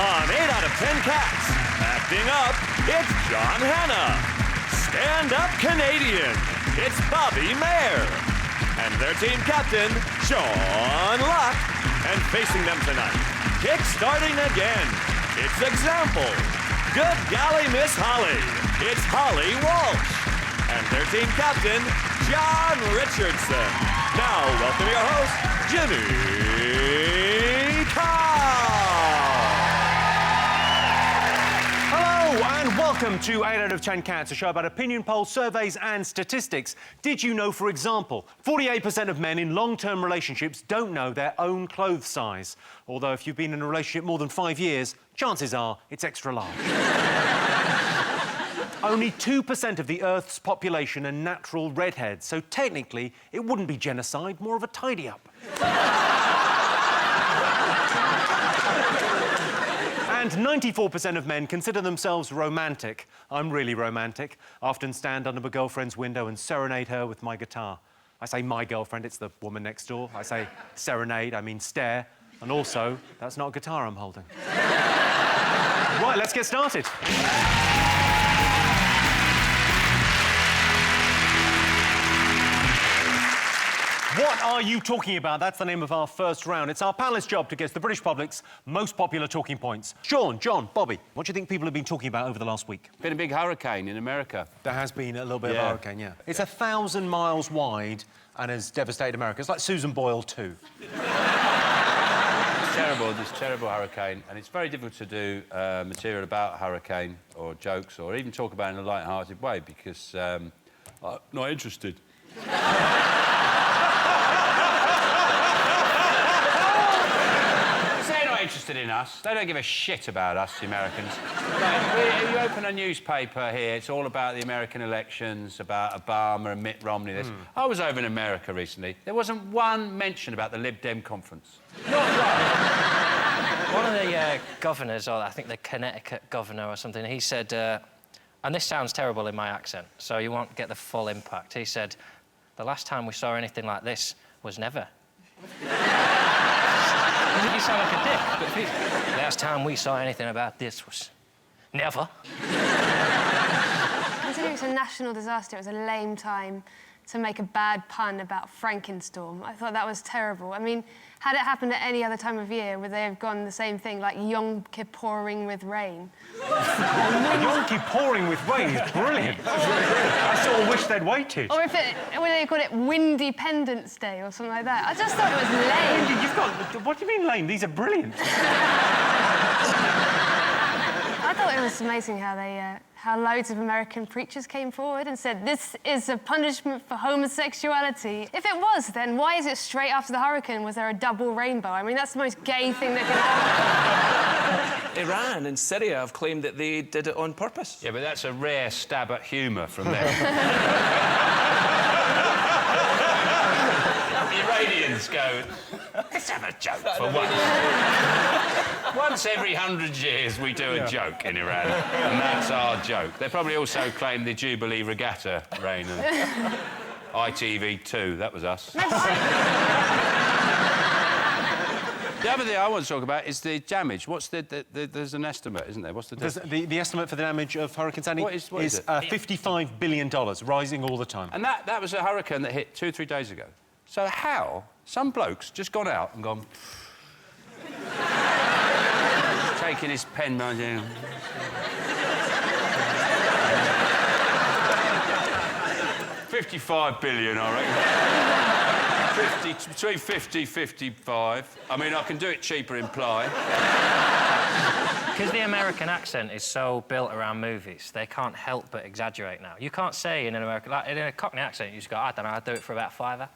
On 8 out of 10 cats, acting up, it's John Hannah. Stand up Canadian, it's Bobby Mair. And their team captain, Sean Locke. And facing them tonight, kick-starting again, it's Example. Good golly, Miss Holly, it's Holly Walsh. And their team captain, Jon Richardson. Now, welcome your host, Jimmy Carr. Hello, and welcome to 8 out of 10 Cats, a show about opinion polls, surveys and statistics. Did you know, for example, 48% of men in long-term relationships don't know their own clothes size? Although if you've been in a relationship more than 5 years, chances are it's extra large. Only 2% of the Earth's population are natural redheads, so technically it wouldn't be genocide, more of a tidy-up. And 94% of men consider themselves romantic. I'm really romantic. I often stand under my girlfriend's window and serenade her with my guitar. I say my girlfriend, it's the woman next door. I say serenade, I mean stare. And also, that's not a guitar I'm holding. Right, let's get started. What are you talking about? That's the name of our first round. It's our panelist's job to guess the British public's most popular talking points. Sean, John, Bobby, what do you think people have been talking about over the last week? Been a big hurricane in America. There has been a little bit of a hurricane, yeah. It's 1,000 miles wide and has devastated America. It's like Susan Boyle 2. It's terrible, this terrible hurricane, and it's very difficult to do material about a hurricane or jokes or even talk about it in a light-hearted way because I'm not interested. Interested in us. They don't give a shit about us, the Americans. Like, you open a newspaper here, it's all about the American elections, about Obama and Mitt Romney. I was over in America recently. There wasn't one mention about the Lib Dem conference. Not one. One of the governors, or I think the Connecticut governor or something, he said, and this sounds terrible in my accent, so you won't get the full impact. He said, the last time we saw anything like this was never. You sound like a dick, but please. Last time we saw anything about this was never. Considering it's a national disaster, it was a lame time to make a bad pun about Frankenstorm. I thought that was terrible. I mean, had it happened at any other time of year, would they have gone the same thing, like Yom Kippuring with rain? Yom Kippuring with rain is brilliant. I sort of wish they'd waited. Or if they called it Windependence Day or something like that. I just thought it was lame. You've got... What do you mean lame? These are brilliant. I thought it was amazing how loads of American preachers came forward and said, this is a punishment for homosexuality. If it was, then why is it straight after the hurricane was there a double rainbow? I mean, that's the most gay thing that could happen. Iran and Syria have claimed that they did it on purpose. Yeah, but that's a rare stab at humour from them. Iranians go, let's have a joke for once. Once every 100 years we do a joke in Iran, and that's our joke. They probably also claim the Jubilee Regatta rain and ITV2, that was us. The other thing I want to talk about is the damage. What's there's an estimate, isn't there? What's the The estimate for the damage of Hurricane Sandy what is it? $55 billion, rising all the time. And that was a hurricane that hit 2 or 3 days ago. So how some bloke's just gone out and gone... taking his pen, mind you. $55 billion, I reckon. Between 50, 55. I mean, I can do it cheaper in ply. Because the American accent is so built around movies, they can't help but exaggerate now. You can't say in an American... Like, in a Cockney accent, you just go, I don't know, I'd do it for about £5.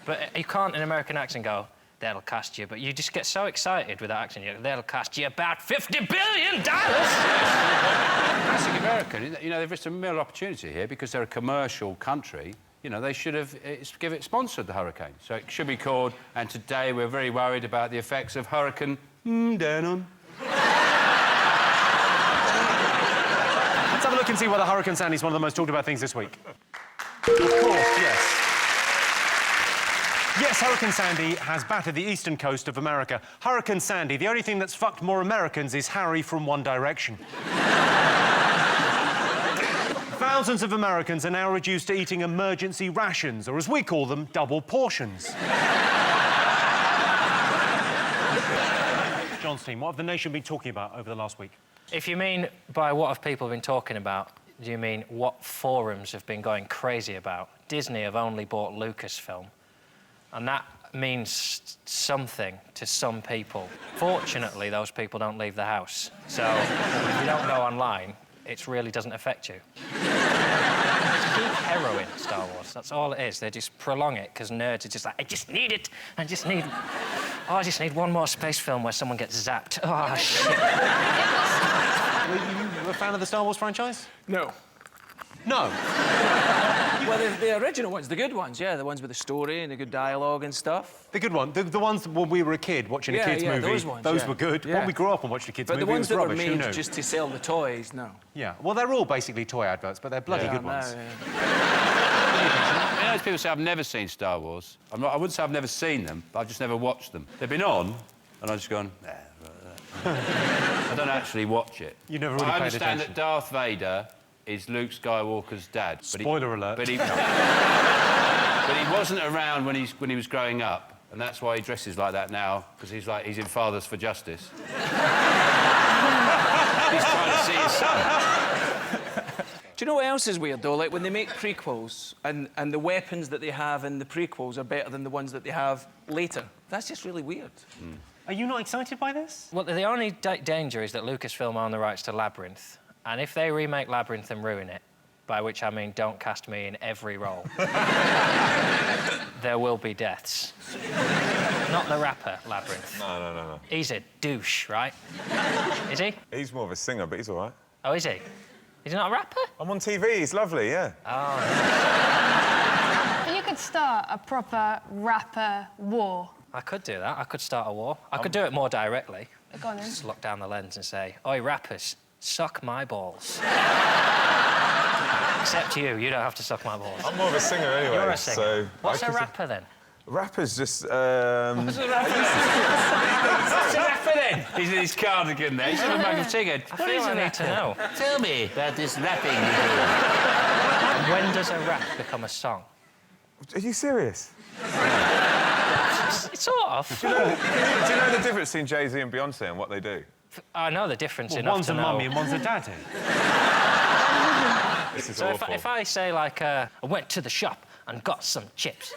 But you can't, in an American accent, go, that'll cost you. But you just get so excited with that accent, you go, that'll cost you about $50 billion! Classic American. You know, they've missed a real opportunity here because they're a commercial country. You know, they should have sponsored the hurricane. So it should be called, and today we're very worried about the effects of Hurricane Danon. Let's have a look and see whether Hurricane Sandy is one of the most talked about things this week. Of course, yes. Yes, Hurricane Sandy has battered the eastern coast of America. Hurricane Sandy, the only thing that's fucked more Americans is Harry from One Direction. Thousands of Americans are now reduced to eating emergency rations, or as we call them, double portions. John's team, what have the nation been talking about over the last week? If you mean by what have people been talking about, do you mean what forums have been going crazy about? Disney have only bought Lucasfilm, and that means something to some people. Fortunately, those people don't leave the house, so if you don't go online, it really doesn't affect you. It's peak heroin, Star Wars. That's all it is. They just prolong it because nerds are just like, I just need it. I just need one more space film where someone gets zapped. Oh, shit. Were you a fan of the Star Wars franchise? No. No. Well, the original ones, the good ones, yeah, the ones with the story and the good dialogue and stuff. The good one, the ones when we were a kid watching a kids' movie. those ones, were good. Yeah. When we grew up and watched a kids' movie, But the ones that were rubbish, who made knew? just to sell the toys, no. Yeah, well, they're all basically toy adverts, but they're bloody good ones. You know, people say I've never seen Star Wars. I wouldn't say I've never seen them, but I've just never watched them. They've been on, and I've just gone, nah. I don't actually watch it. You never really I paid understand attention. that Darth Vader is Luke Skywalker's dad. Spoiler alert. But he wasn't around when he was growing up, and that's why he dresses like that now, because he's in Fathers for Justice. He's trying to see his son. Do you know what else is weird, though? Like, when they make prequels and the weapons that they have in the prequels are better than the ones that they have later. That's just really weird. Mm. Are you not excited by this? Well, the only danger is that Lucasfilm own the rights to Labyrinth, and if they remake Labyrinth and ruin it, by which I mean don't cast me in every role, there will be deaths. Not the rapper, Labyrinth. No. He's a douche, right? Is he? He's more of a singer, but he's all right. Oh, is he? Is he not a rapper? I'm on TV, he's lovely, yeah. Oh. You could start a proper rapper war. I could do that. I could start a war. I could do it more directly. Go on then. Just look down the lens and say, oi, rappers, suck my balls. Except you don't have to suck my balls. I'm more of a singer anyway. You're a singer. So What's a rapper then? Rapper's just, What's a rapper then? He's in his cardigan there. He's in a mug of tea. I feel I need to know. Tell me about this rapping you And when does a rap become a song? Are you serious? Sort of. Do you know the difference between Jay-Z and Beyonce and what they do? I know the difference Well, enough one's to a know. mummy and one's a daddy. This is So awful. if I say, like, I went to the shop and got some chips.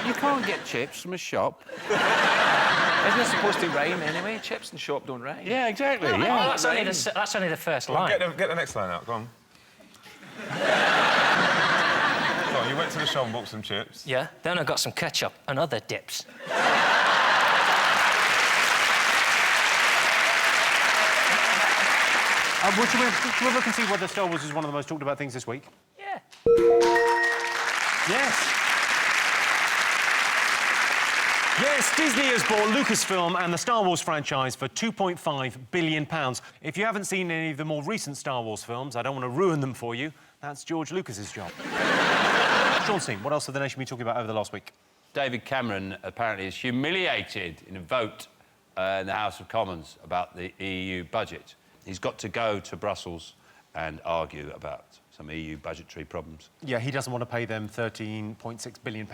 You can't get chips from a shop. Isn't it supposed to rhyme anyway? Chips and shop don't rhyme. Yeah, exactly. Oh, Yeah. that's only the first Go on, line. get the next line out, go on. Go on, you went to the shop and bought some chips. Yeah, then I got some ketchup and other dips. Would you look and see whether Star Wars is one of the most talked about things this week? Yeah. Yes. Yes, Disney has bought Lucasfilm and the Star Wars franchise for £2.5 billion. If you haven't seen any of the more recent Star Wars films, I don't want to ruin them for you, that's George Lucas's job. Sean's team, what else have the nation been talking about over the last week? David Cameron apparently is humiliated in a vote in the House of Commons about the EU budget. He's got to go to Brussels and argue about some EU budgetary problems. Yeah, he doesn't want to pay them £13.6 billion.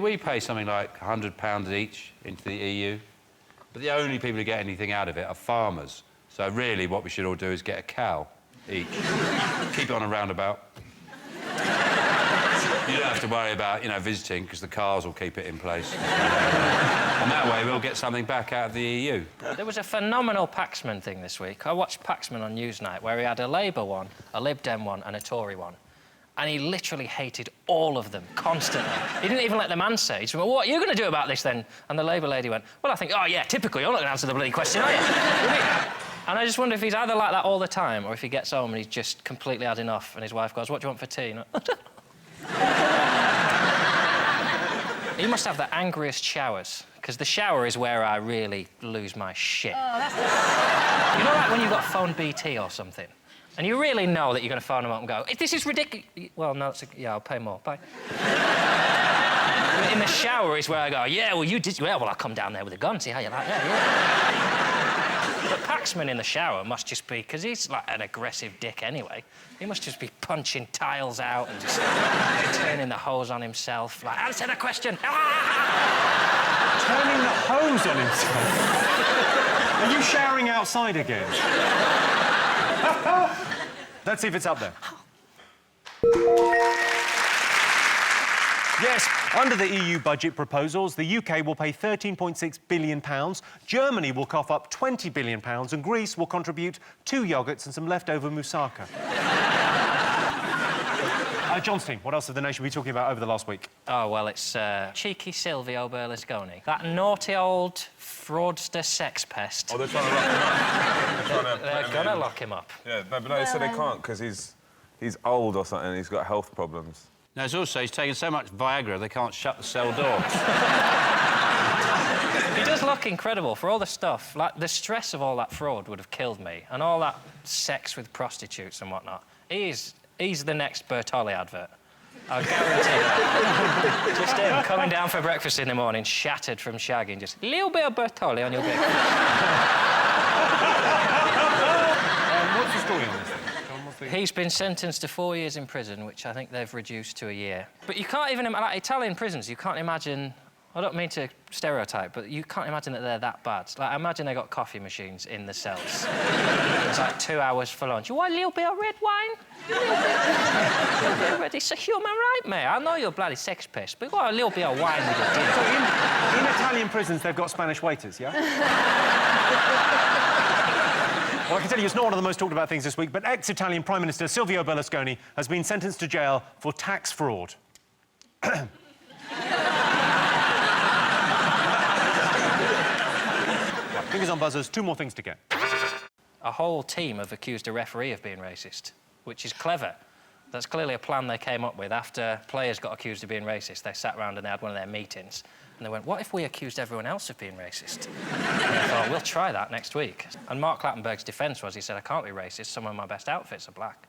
We pay something like £100 each into the EU, but the only people who get anything out of it are farmers. So really what we should all do is get a cow each. Keep it on a roundabout. You don't have to worry about, visiting, because the cars will keep it in place. And that way we'll get something back out of the EU. There was a phenomenal Paxman thing this week. I watched Paxman on Newsnight, where he had a Labour one, a Lib Dem one and a Tory one. And he literally hated all of them, constantly. He didn't even let them answer. He just went, what are you going to do about this, then? And the Labour lady went, well, I think, oh, yeah, typical, you're not going to answer the bloody question, are you? And I just wonder if he's either like that all the time, or if he gets home and he's just completely had enough, and his wife goes, what do you want for tea? He must have the angriest showers, because the shower is where I really lose my shit. Oh, that's You know, like when you've got phone BT or something, And you really know that you're going to phone them up and go, this is ridiculous. Well, no, yeah, I'll pay more. Bye. In the shower is where I go, yeah, well, you did... Well, I'll come down there with a gun, see how you like that, yeah. But Paxman in the shower must just be... Because he's, like, an aggressive dick anyway. He must just be punching tiles out and just turning the hose on himself. Like, answer the question. Turning the hose on himself? Are you showering outside again? Let's see if it's up there. Yes, under the EU budget proposals, the UK will pay £13.6 billion, Germany will cough up £20 billion, and Greece will contribute 2 yoghurts and some leftover moussaka. John's team, what else have the nation been talking about over the last week? Oh, well, it's cheeky Silvio Berlusconi. That naughty old fraudster sex pest. Oh, they're trying to lock him up. They're gonna lock him up. Yeah, but no, they said they can't because he's old or something and he's got health problems. No, it's also he's taken so much Viagra they can't shut the cell door. He does look incredible for all the stuff. Like, the stress of all that fraud would have killed me, and all that sex with prostitutes and whatnot. He's the next Bertolli advert. I guarantee that. Just him coming down for breakfast in the morning, shattered from shagging, just a little bit of Bertolli on your breakfast. What's the story on this? He's been sentenced to 4 years in prison, which I think they've reduced to a year. But you can't even... Like, Italian prisons, you can't imagine... I don't mean to stereotype, but you can't imagine that they're that bad. Like, imagine they got coffee machines in the cells. It's like 2 hours for lunch. You want a little bit of red wine? A little bit of red. It's a human right, mate. I know you're a bloody sex pest, but you got a little bit of wine with your dinner. So in Italian prisons, they've got Spanish waiters, yeah? Well, I can tell you it's not one of the most talked about things this week, but ex-Italian Prime Minister Silvio Berlusconi has been sentenced to jail for tax fraud. Fingers on buzzers, 2 more things to get. A whole team have accused a referee of being racist, which is clever. That's clearly a plan they came up with after players got accused of being racist. They sat around and they had one of their meetings, and they went, what if we accused everyone else of being racist? And they thought, we'll try that next week. And Mark Clattenburg's defence was, he said, I can't be racist, some of my best outfits are black.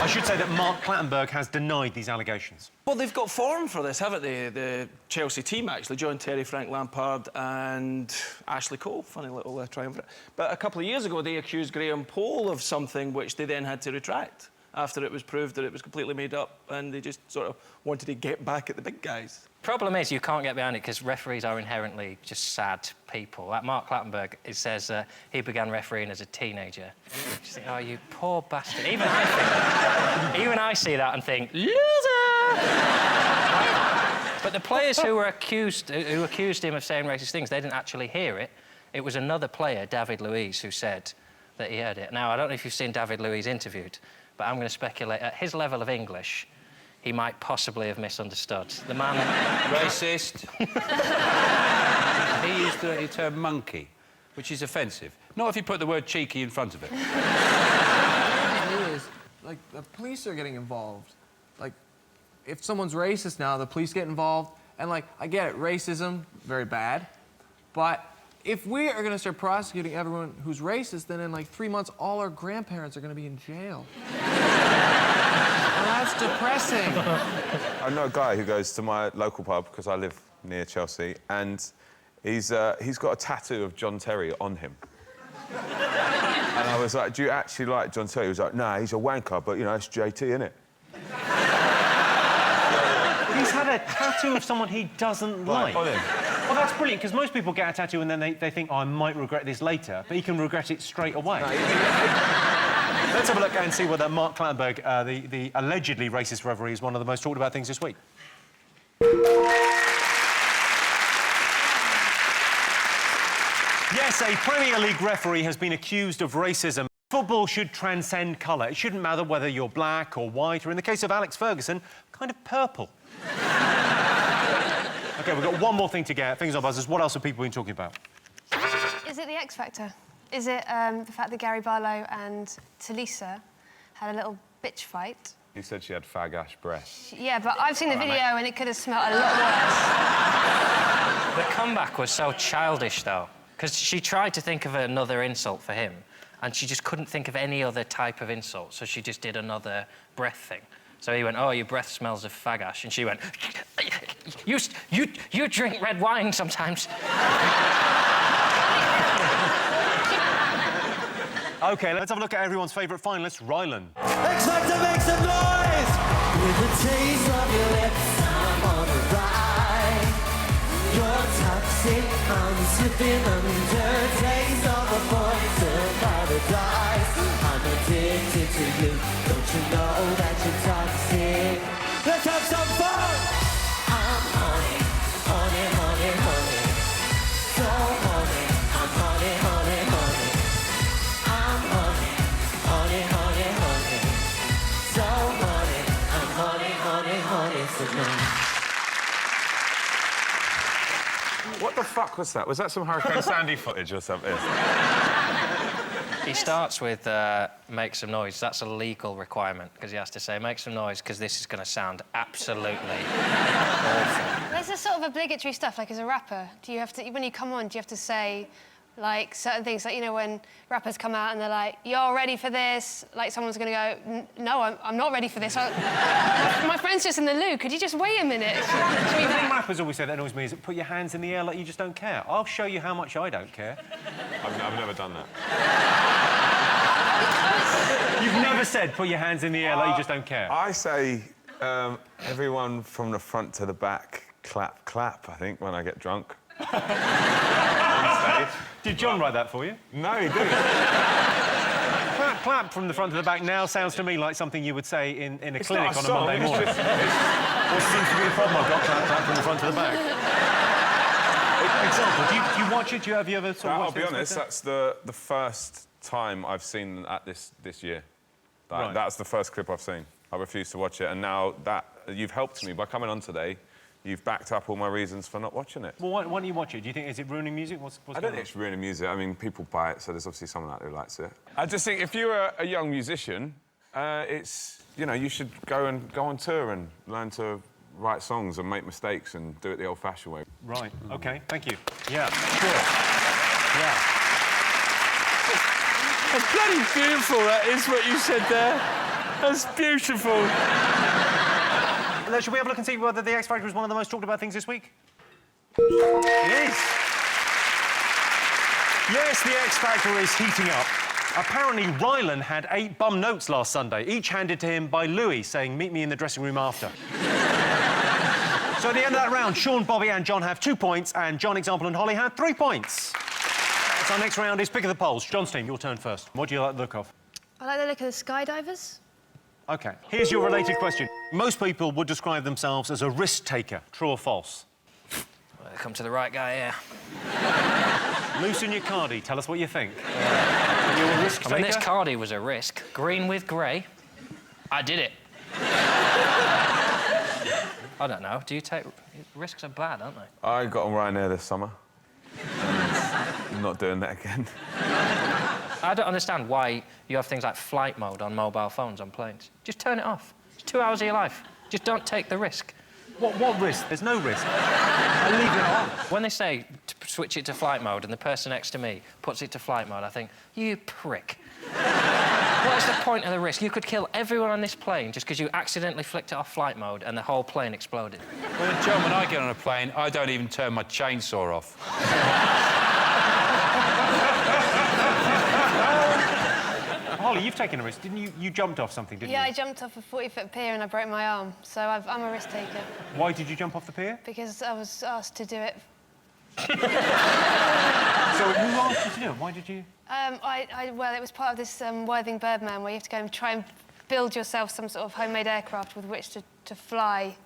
I should say that Mark Clattenburg has denied these allegations. Well, they've got form for this, haven't they? The Chelsea team, actually. John Terry, Frank Lampard and Ashley Cole. Funny little triumvirate. But a couple of years ago, they accused Graham Poll of something which they then had to retract after it was proved that it was completely made up, and they just sort of wanted to get back at the big guys. Problem is, you can't get behind it because referees are inherently just sad people. Like Mark Clattenburg, it says he began refereeing as a teenager. You think, oh, you poor bastard. Even I see that and think, loser! But the players who accused him of saying racist things, they didn't actually hear it. It was another player, David Luiz, who said that he heard it. Now, I don't know if you've seen David Luiz interviewed, but I'm going to speculate, at his level of English, he might possibly have misunderstood. The man... Racist. He used the term monkey, which is offensive. Not if you put the word cheeky in front of it. It is, like, the police are getting involved. Like, if someone's racist now, the police get involved. And, like, I get it, racism, very bad. But if we are going to start prosecuting everyone who's racist, then in, like, 3 months, all our grandparents are going to be in jail. That's depressing. I know a guy who goes to my local pub, because I live near Chelsea, and he's got a tattoo of John Terry on him. And I was like, do you actually like John Terry? He was like, nah, he's a wanker, but, you know, it's JT, innit? He's had a tattoo of someone he doesn't like. On him. Well, that's brilliant, because most people get a tattoo and then they think, oh, I might regret this later, but he can regret it straight away. Let's have a look and see whether Mark Clattenburg, the allegedly racist referee, is one of the most talked about things this week. Yes, a Premier League referee has been accused of racism. Football should transcend colour. It shouldn't matter whether you're black or white, or in the case of Alex Ferguson, kind of purple. OK, we've got one more thing to get. Fingers on buzzers. What else have people been talking about? Is it the X Factor? Is it the fact that Gary Barlow and Talisa had a little bitch fight? He said she had fag-ash breath. Yeah, but I've seen the video and it could have smelled a lot worse. The comeback was so childish, though, Because she tried to think of another insult for him, and she just couldn't think of any other type of insult, so she just did another breath thing. So he went, oh, your breath smells of fag ash, and she went, you drink red wine sometimes. OK, let's have a look at everyone's favourite finalist, Rylan. X Factor, make some noise! With the taste of your lips, I'm on the ride. You're toxic, I'm slipping under. Taste of a poison paradise. I'm addicted to you. Don't you know that you're toxic? Let's have some fun! I'm horny, horny, horny, horny. So horny, I'm horny, horny, horny. I'm horny, horny, horny, horny. So horny, I'm horny, horny, horny. So horny. What the fuck was that? Was that some Hurricane Sandy footage or something? He starts with make some noise. That's a legal requirement, because he has to say, make some noise, because this is going to sound absolutely awful. There's this sort of obligatory stuff, like as a rapper, do you have to, when you come on, do you have to say, like, certain things, like, you know, when rappers come out and they're like, you're ready for this, like, someone's going to go, no, I'm not ready for this. My friend's just in the loo, could you just wait a minute? The thing rappers always say that annoys me is put your hands in the air like you just don't care. I'll show you how much I don't care. I've never done that. You've never said put your hands in the air like you just don't care. I say everyone from the front to the back, clap, clap, I think, when I get drunk. On stage. Did John write that for you? No, he didn't. Clap, clap from the front to the back now sounds to me like something you would say in a It's clinic not on a song, Monday it's morning. What seems to be the problem I've got? Clap, clap from the front to the back. Example, do you watch it? Have you ever sort of watched I'll be it? honest, that's the first time I've seen at this year. Right. That's the first clip I've seen. I refuse to watch it, and now that you've helped me by coming on today, you've backed up all my reasons for not watching it. Well, why don't you watch it? Do you think, is it ruining music? What's I don't going think on? it's ruining music. I mean, people buy it, so there's obviously someone out there who likes it. I just think if you're a young musician, it's, you know, you should go on tour and learn to write songs and make mistakes and do it the old-fashioned way. Right, OK, thank you. Yeah, sure. Yeah. That's bloody beautiful, that is what you said there. That's beautiful. Should we have a look and see whether the X Factor is one of the most talked about things this week? It is. Yes, the X Factor is heating up. Apparently, Rylan had 8 bum notes last Sunday, each handed to him by Louis, saying, meet me in the dressing room after. So at the end of that round, Sean, Bobby and John have 2 points, and John, Example and Holly have 3 points. So our next round is Pick of the Polls. John's team, your turn first. What do you like the look of? I like the look of the skydivers. OK. Here's your related question. Most people would describe themselves as a risk-taker. True or false? Well, come to the right guy here. Loosen your cardie. Tell us what you think. Are you a risk-taker? I mean, this cardie was a risk. Green with grey. I did it. I don't know. Do you take... Risks are bad, aren't they? I got on Ryanair this summer. I'm not doing that again. I don't understand why you have things like flight mode on mobile phones on planes. Just turn it off. It's 2 hours of your life. Just don't take the risk. What risk? There's no risk. I leave it on. When they say to switch it to flight mode and the person next to me puts it to flight mode, I think, you prick. What is the point of the risk? You could kill everyone on this plane just because you accidentally flicked it off flight mode and the whole plane exploded. Well, John, when I get on a plane, I don't even turn my chainsaw off. Holly, you've taken a risk, didn't you? You jumped off something, didn't Yeah, I you? jumped off a 40-foot pier and I broke my arm, so I'm a risk taker. Why did you jump off the pier? Because I was asked to do it. So who asked you to do it? Why did you... Well, it was part of this Worthing Birdman where you have to go and try and build yourself some sort of homemade aircraft with which to fly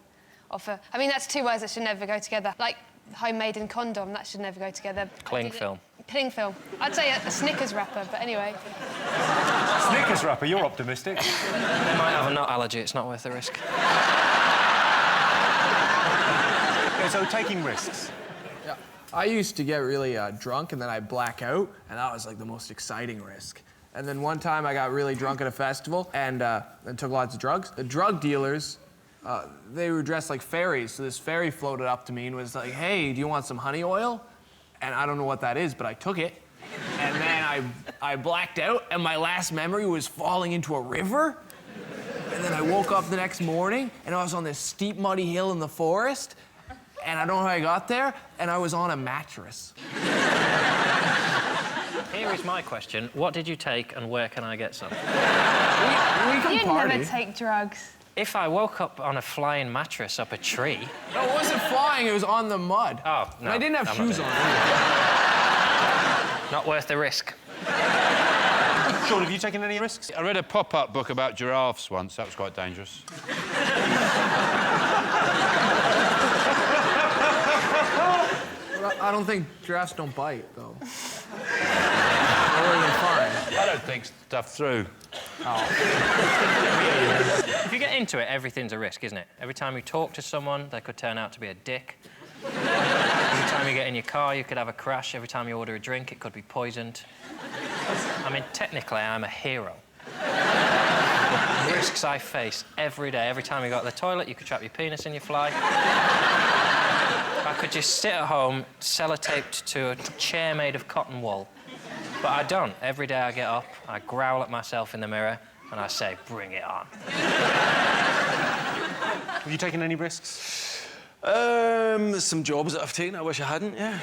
off a... I mean, that's 2 words that should never go together. Like homemade and condom, that should never go together. Cling film. Cling film. I'd say a Snickers wrapper, but anyway. Snickers wrapper, you're optimistic. I might have a nut allergy, it's not worth the risk. OK, so taking risks. Yeah. I used to get really drunk and then I'd black out, and that was like the most exciting risk. And then one time I got really drunk at a festival and took lots of drugs. The drug dealers, they were dressed like fairies, so this fairy floated up to me and was like, hey, do you want some honey oil? and I don't know what that is, but I took it. And then I blacked out, and my last memory was falling into a river. And then I woke up the next morning, and I was on this steep, muddy hill in the forest, and I don't know how I got there, and I was on a mattress. Here is my question. What did you take, and where can I get some? We can You'd party. never take drugs. If I woke up on a flying mattress up a tree... No, it wasn't flying, it was on the mud. Oh, no. And I didn't have I'm shoes not on doing either. Not worth the risk. Sean, have you taken any risks? I read a pop-up book about giraffes once. That was quite dangerous. I don't think giraffes don't bite, though. They're really fine. I don't think stuff through. If you get into it, everything's a risk, isn't it? Every time you talk to someone, they could turn out to be a dick. Every time you get in your car, you could have a crash. Every time you order a drink, it could be poisoned. I mean, technically, I'm a hero. The risks I face every day. Every time you go to the toilet, you could trap your penis in your fly. I could just sit at home, sellotaped to a chair made of cotton wool. But I don't. Every day I get up, I growl at myself in the mirror, and I say, bring it on. Have you taken any risks? Some jobs that I've taken I wish I hadn't, yeah.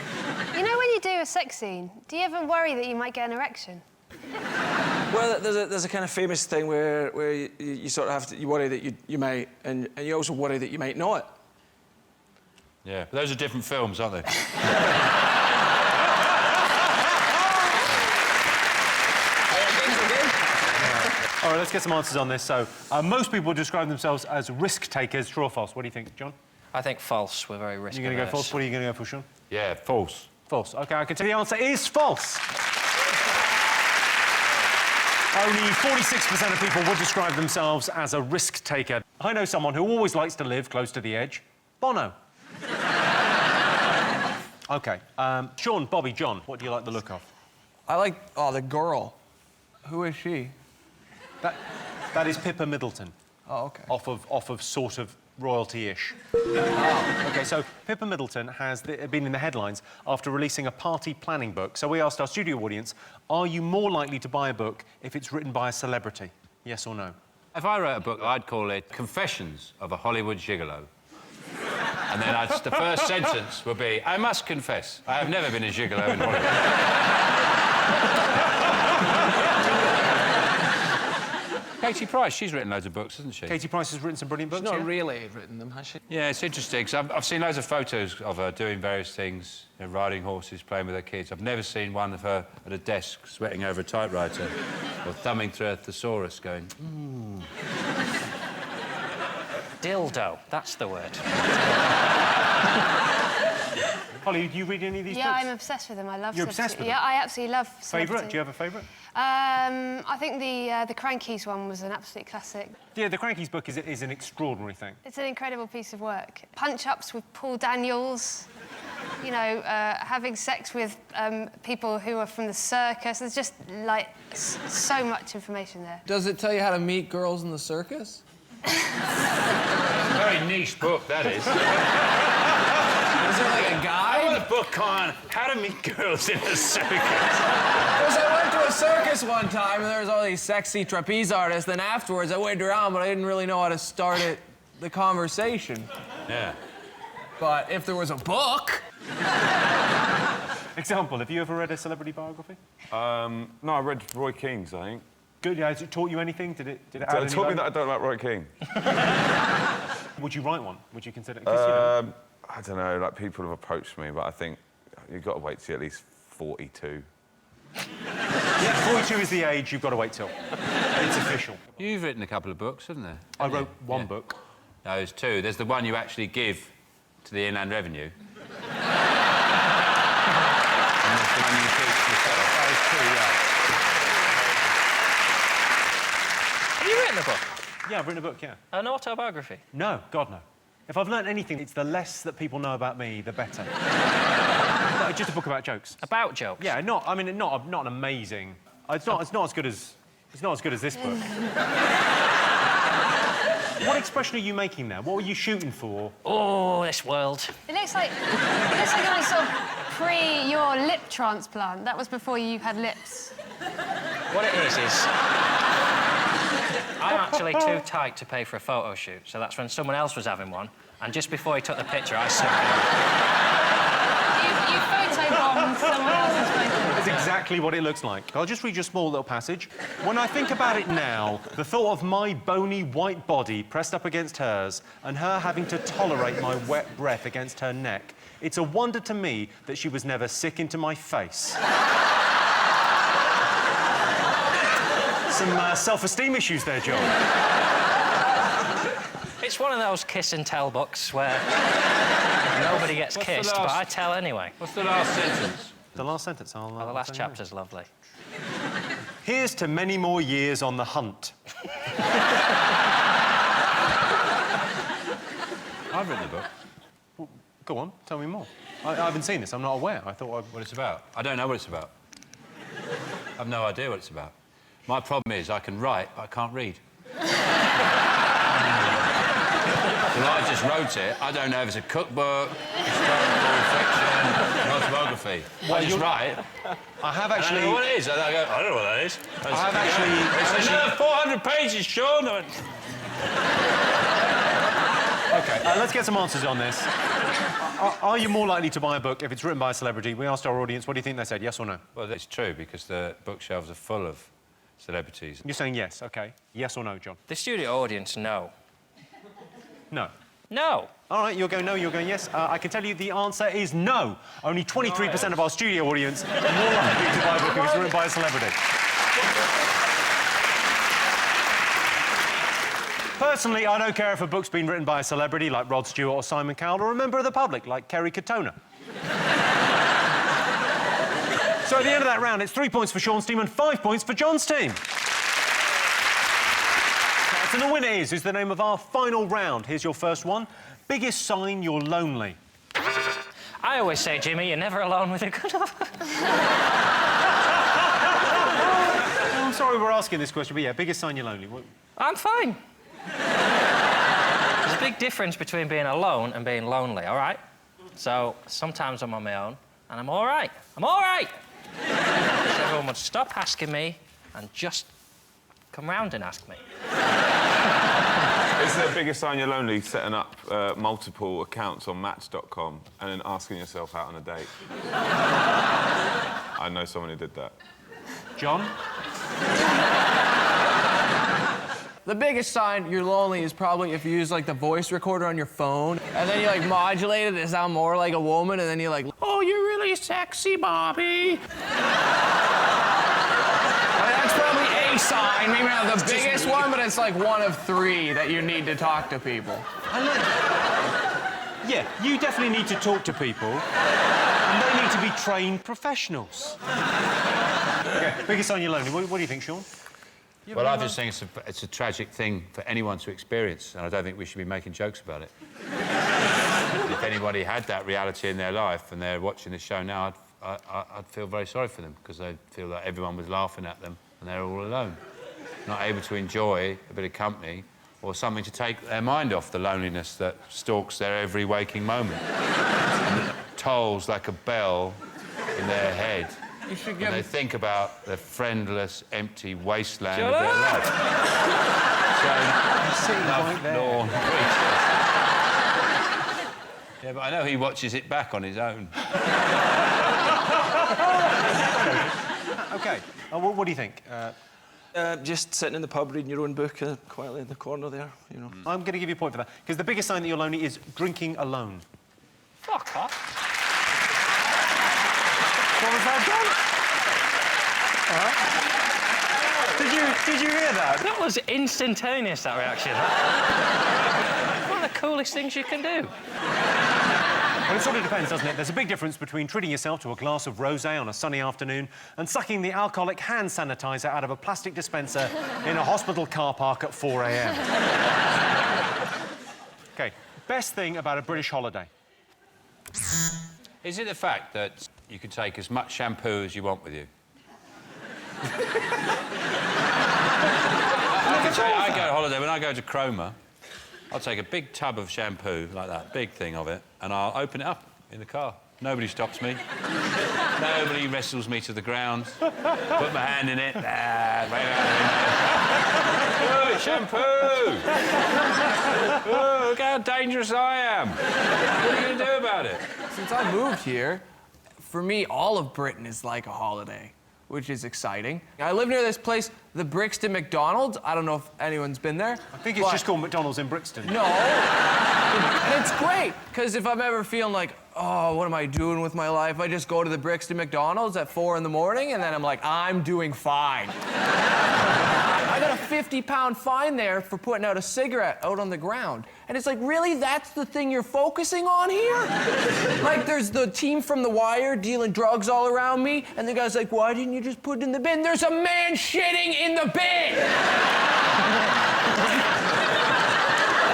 You know when you do a sex scene, do you ever worry that you might get an erection? Well, there's a kind of famous thing where you sort of have to... You worry that you might, and you also worry that you might not. Yeah, but those are different films, aren't they? All right, let's get some answers on this. So, most people describe themselves as risk takers. True or false? What do you think, John? I think false. We're very risk You're going to go averse. false. What are you going to go for, Sean? Yeah, false. False. OK, I can tell you the answer is false. Only 46% of people would describe themselves as a risk taker. I know someone who always likes to live close to the edge. Bono. OK. Sean, Bobby, John, what do you like the look of? I like... Oh, the girl. Who is she? That is Pippa Middleton. Oh, OK. Off of sort of royalty-ish. OK, so Pippa Middleton has been in the headlines after releasing a party planning book. So we asked our studio audience, are you more likely to buy a book if it's written by a celebrity? Yes or no? If I wrote a book, I'd call it Confessions of a Hollywood Gigolo. And then the first sentence would be, I must confess, I have never been a gigolo in Hollywood. Katie Price, she's written loads of books, hasn't she? Katie Price has written some brilliant books, She's not yeah? really written them, has she? Yeah, it's interesting, because I've seen loads of photos of her doing various things, you know, riding horses, playing with her kids. I've never seen one of her at a desk sweating over a typewriter or thumbing through a thesaurus going, Dildo, that's the word. Holly, do you read any of these books? Yeah, I'm obsessed with them. I love You're celebrity. obsessed with them? Yeah, I absolutely love celebrity. Favourite? Do you have a favourite? I think the Crankies one was an absolute classic. Yeah, the Crankies book is an extraordinary thing. It's an incredible piece of work. Punch-ups with Paul Daniels, you know, having sex with people who are from the circus. There's just, like, so much information there. Does it tell you how to meet girls in the circus? very niche book, that is. Is it like a I guide? want a book on how to meet girls in a circus. Because I went to a circus one time and there was all these sexy trapeze artists. Then afterwards I waited around, but I didn't really know how to start the conversation. Yeah. But if there was a book... Example, have you ever read a celebrity biography? No, I read Roy Keane's, I think. Good, yeah. Has it taught you anything? Did it add any It taught me value? that I don't like Roy Keane. Would you write one? Would you consider it? 'Cause, you know, I don't know, like, people have approached me, but I think you've got to wait till at least 42. yeah, 42 is the age you've got to wait till. It's official. You've written a couple of books, haven't you? I wrote one book. No, there's two. There's the one you actually give to the Inland Revenue. And there's the one you keep to yourself. Those two, yeah. Have you written a book? Yeah, I've written a book, yeah. An autobiography? No, God, no. If I've learnt anything, it's the less that people know about me, the better. No, just a book about jokes. About jokes? Yeah, not an amazing... It's not as good as this book. What expression are you making there? What were you shooting for? Oh, this world. It looks like you're on sort of pre your lip transplant. That was before you had lips. What it is I'm actually too tight to pay for a photo shoot, so that's when someone else was having one, and just before he took the picture, I snuck You photobombed someone else's photo. That's exactly what it looks like. I'll just read you a small little passage. When I think about it now, the thought of my bony white body pressed up against hers and her having to tolerate my wet breath against her neck, it's a wonder to me that she was never sick into my face. Some self-esteem issues there, John. It's one of those kiss and tell books where nobody gets kissed, but I tell anyway. What's the last sentence? The last sentence, Oh, the last chapter's lovely. Here's to many more years on the hunt. I've written the book. Well, go on, tell me more. I haven't seen this, I'm not aware. I thought What it's about? I don't know what it's about. I've no idea what it's about. My problem is I can write, but I can't read. Well, I just wrote it. I don't know if it's a cookbook, historical fiction, an autobiography. I just write. I have actually... I don't know what it is. I don't know what that is. I have actually... It's another 400 pages, Sean. OK, let's get some answers on this. Are you more likely to buy a book if it's written by a celebrity? We asked our audience, what do you think they said, yes or no? Well, that's true, because the bookshelves are full of celebrities. You're saying yes, OK. Yes or no, John? The studio audience, no. No. No. All right, you're going no, you're going yes. I can tell you the answer is no. Only 23% of our studio audience are more likely to buy a book if it's written by a celebrity. Personally, I don't care if a book's been written by a celebrity like Rod Stewart or Simon Cowell, or a member of the public like Kerry Katona. So at the end of that round, it's 3 points for Sean's team and 5 points for John's team. And the winner is the name of our final round. Here's your first one. Biggest sign you're lonely. I always say, Jimmy, you're never alone with a good... I'm sorry we're asking this question, but yeah, biggest sign you're lonely. What... I'm fine. There's a big difference between being alone and being lonely, all right? So sometimes I'm on my own, and I'm all right. I'm all right! So everyone would stop asking me and just come round and ask me. Is the biggest sign you're lonely setting up multiple accounts on Match.com and then asking yourself out on a date? I know someone who did that. John? The biggest sign you're lonely is probably if you use, like, the voice recorder on your phone, and then you, like, modulate it to sound more like a woman, and then you're like, oh, you're really sexy, Bobby. That's probably a sign, maybe not the biggest one, but it's like one of 3 that you need to talk to people. Yeah, you definitely need to talk to people, and they need to be trained professionals. OK, biggest sign you're lonely. What do you think, Sean? Well, I just think it's a tragic thing for anyone to experience, and I don't think we should be making jokes about it. If anybody had that reality in their life and they're watching this show now, I'd feel very sorry for them, because I'd feel like everyone was laughing at them and they're all alone, not able to enjoy a bit of company or something to take their mind off the loneliness that stalks their every waking moment and tolls like a bell in their head. You should when give... they think about the friendless, empty wasteland of their life. So, lawn creatures. Yeah, but I know he watches it back on his own. OK. What do you think? Just sitting in the pub reading your own book quietly in the corner there, you know. I'm going to give you a point for that, because the biggest sign that you're lonely is drinking alone. Fuck off. What was that, John? Did you hear that? That was instantaneous, that reaction. One of the coolest things you can do. Well, it sort of depends, doesn't it? There's a big difference between treating yourself to a glass of rosé on a sunny afternoon and sucking the alcoholic hand sanitizer out of a plastic dispenser in a hospital car park at 4 a.m. OK, best thing about a British holiday? Is it the fact that you can take as much shampoo as you want with you? I go on holiday, when I go to Cromer, I'll take a big tub of shampoo, like that, big thing of it, and I'll open it up in the car. Nobody stops me. Nobody wrestles me to the ground. Put my hand in it. Oh, shampoo! Oh, look how dangerous I am. What are you going to do about it? Since I moved here, for me, all of Britain is like a holiday, which is exciting. I live near this place, the Brixton McDonald's. I don't know if anyone's been there. I think it's just called McDonald's in Brixton. No. And it's great, because if I'm ever feeling like, oh, what am I doing with my life? I just go to the Brixton McDonald's at 4 in the morning, and then I'm like, I'm doing fine. I got a 50-pound fine there for putting out a cigarette out on the ground. And it's like, really? That's the thing you're focusing on here? Like, there's the team from The Wire dealing drugs all around me, and the guy's like, why didn't you just put it in the bin? There's a man shitting in the bin!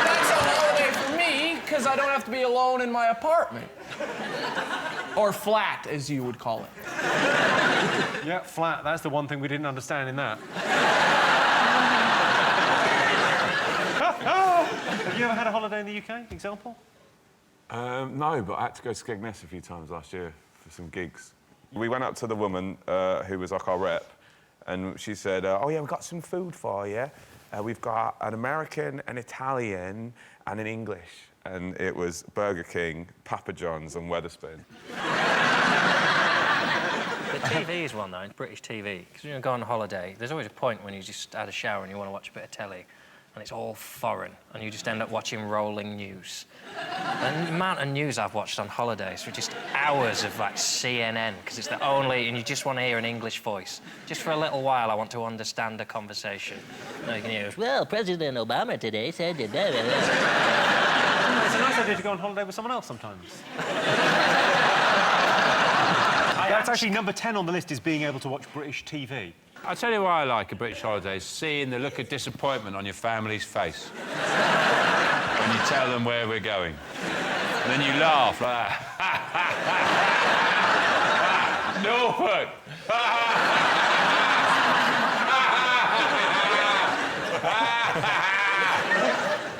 That's a holiday for me, because I don't have to be alone in my apartment. Or flat, as you would call it. Yeah, flat. That's the one thing we didn't understand in that. Have you ever had a holiday in the UK, example? No, but I had to go to Skegness a few times last year for some gigs. We went up to the woman who was like our rep, and she said, oh, yeah, we've got some food for you. We've got an American, an Italian, and an English. And it was Burger King, Papa John's, and Wetherspoon. The TV is one, though, British TV. Because when you go on holiday, there's always a point when you just had a shower and you want to watch a bit of telly, and it's all foreign, and you just end up watching rolling news. And the amount of news I've watched on holidays were just hours of, like, CNN, because it's the only... And you just want to hear an English voice. Just for a little while, I want to understand a conversation. And you can hear, well, President Obama today said... It's a nice idea to go on holiday with someone else sometimes. That's actually number 10 on the list, is being able to watch British TV. I'll tell you why I like a British holiday, is seeing the look of disappointment on your family's face when you tell them where we're going. And then you laugh like that. Norfolk!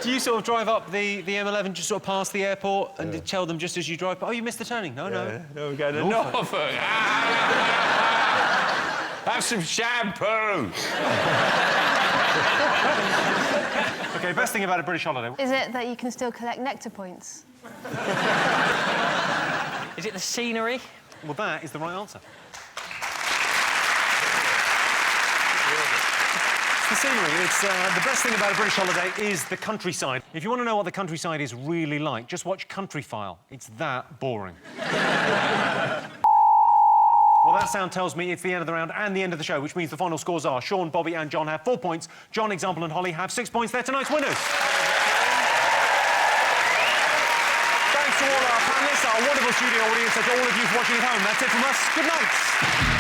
Do you sort of drive up the M11, just sort of past the airport, and tell them just as you drive, oh, you missed the turning? No, no. No, we're going to Norfolk. Have some shampoo. OK, best thing about a British holiday. Is it that you can still collect nectar points? Is it the scenery? Well, that is the right answer. It's the scenery. It's the best thing about a British holiday is the countryside. If you want to know what the countryside is really like, just watch Countryfile. It's that boring. Well, that sound tells me it's the end of the round and the end of the show, which means the final scores are Sean, Bobby and John have 4 points. John, Example and Holly have 6 points. They're tonight's winners. Thanks to all our panellists, our wonderful studio audience, and to all of you for watching at home. That's it from us. Good night.